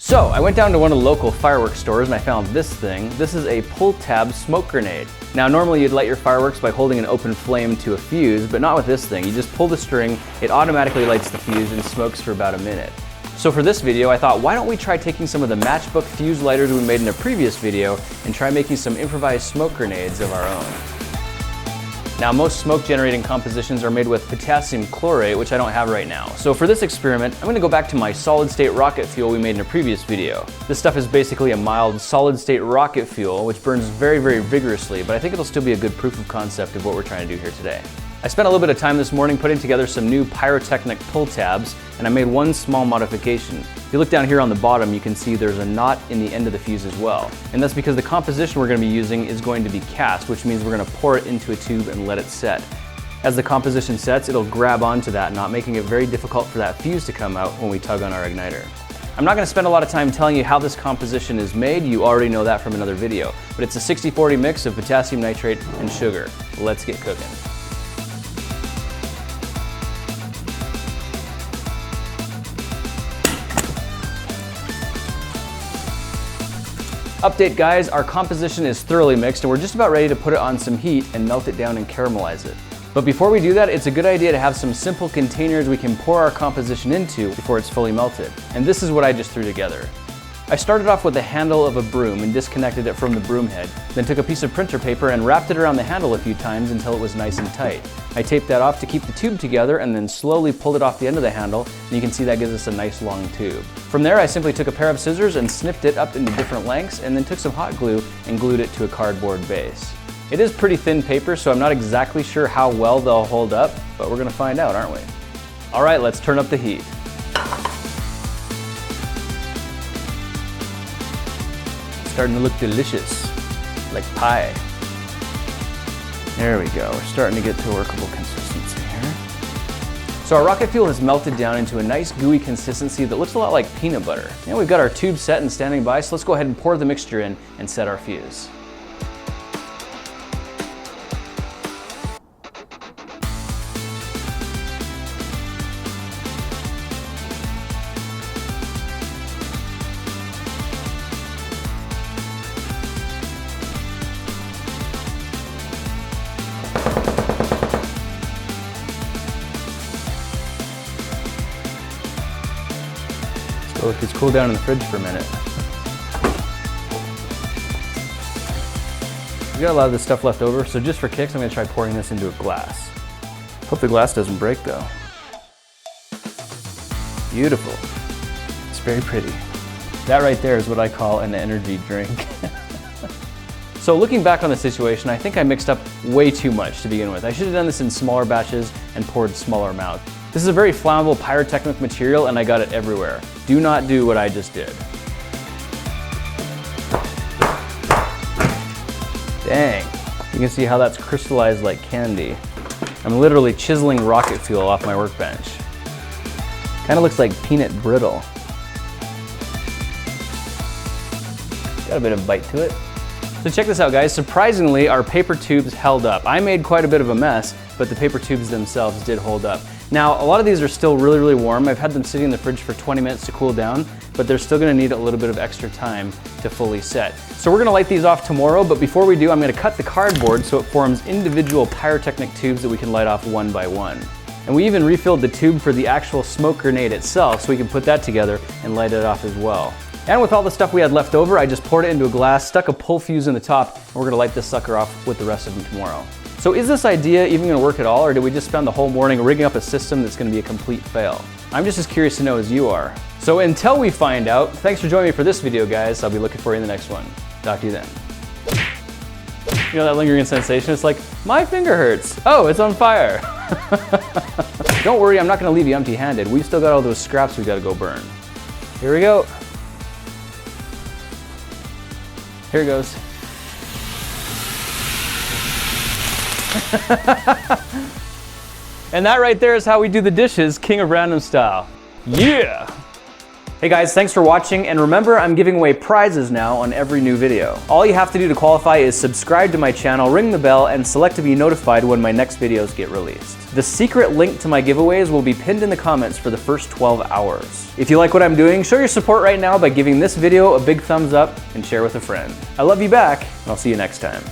So I went down to one of the local fireworks stores and I found this thing. This is a pull tab smoke grenade. Now normally you'd light your fireworks by holding an open flame to a fuse, but not with this thing. You just pull the string, it automatically lights the fuse and smokes for about a minute. So for this video I thought, why don't we try taking some of the matchbook fuse lighters we made in a previous video and try making some improvised smoke grenades of our own. Now most smoke generating compositions are made with potassium chlorate, which I don't have right now. So for this experiment, I'm going to go back to my solid state rocket fuel we made in a previous video. This stuff is basically a mild solid state rocket fuel, which burns very, very vigorously, but I think it'll still be a good proof of concept of what we're trying to do here today. I spent a little bit of time this morning putting together some new Pyrotechnic pull tabs, and I made one small modification. If you look down here on the bottom, you can see there's a knot in the end of the fuse as well. And that's because the composition we're going to be using is going to be cast, which means we're going to pour it into a tube and let it set. As the composition sets, it'll grab onto that knot, making it very difficult for that fuse to come out when we tug on our igniter. I'm not going to spend a lot of time telling you how this composition is made, you already know that from another video, but it's a 60-40 mix of potassium nitrate and sugar. Let's get cooking. Update guys, our composition is thoroughly mixed and we're just about ready to put it on some heat and melt it down and caramelize it. But before we do that, it's a good idea to have some simple containers we can pour our composition into before it's fully melted. And this is what I just threw together. I started off with the handle of a broom and disconnected it from the broom head, then took a piece of printer paper and wrapped it around the handle a few times until it was nice and tight. I taped that off to keep the tube together and then slowly pulled it off the end of the handle, and you can see that gives us a nice long tube. From there I simply took a pair of scissors and snipped it up into different lengths and then took some hot glue and glued it to a cardboard base. It is pretty thin paper, so I'm not exactly sure how well they'll hold up, but we're gonna find out, aren't we? All right, let's turn up the heat. Starting to look delicious, like pie. There we go, we're starting to get to a workable consistency here. So our rocket fuel has melted down into a nice gooey consistency that looks a lot like peanut butter. And we've got our tube set and standing by, so let's go ahead and pour the mixture in and set our fuse. So let these cool down in the fridge for a minute. We got a lot of this stuff left over, so just for kicks, I'm going to try pouring this into a glass. Hope the glass doesn't break though. Beautiful. It's very pretty. That right there is what I call an energy drink. So looking back on the situation, I think I mixed up way too much to begin with. I should have done this in smaller batches and poured smaller amounts. This is a very flammable pyrotechnic material and I got it everywhere. Do not do what I just did. Dang, you can see how that's crystallized like candy. I'm literally chiseling rocket fuel off my workbench. Kind of looks like peanut brittle. Got a bit of bite to it. So check this out guys, surprisingly our paper tubes held up. I made quite a bit of a mess, but the paper tubes themselves did hold up. Now, a lot of these are still really, really warm. I've had them sitting in the fridge for 20 minutes to cool down, but they're still gonna need a little bit of extra time to fully set. So we're gonna light these off tomorrow, but before we do, I'm gonna cut the cardboard so it forms individual pyrotechnic tubes that we can light off one by one. And we even refilled the tube for the actual smoke grenade itself so we can put that together and light it off as well. And with all the stuff we had left over, I just poured it into a glass, stuck a pull fuse in the top, and we're gonna light this sucker off with the rest of them tomorrow. So is this idea even gonna work at all, or did we just spend the whole morning rigging up a system that's gonna be a complete fail? I'm just as curious to know as you are. So until we find out, thanks for joining me for this video, guys. I'll be looking for you in the next one. Talk to you then. You know that lingering sensation? It's like, my finger hurts. Oh, it's on fire. Don't worry, I'm not gonna leave you empty-handed. We've still got all those scraps we gotta go burn. Here we go. Here it goes. And that right there is how we do the dishes, King of Random style. Yeah! Hey guys, thanks for watching, and remember, I'm giving away prizes now on every new video. All you have to do to qualify is subscribe to my channel, ring the bell, and select to be notified when my next videos get released. The secret link to my giveaways will be pinned in the comments for the first 12 hours. If you like what I'm doing, show your support right now by giving this video a big thumbs up and share with a friend. I love you back, and I'll see you next time.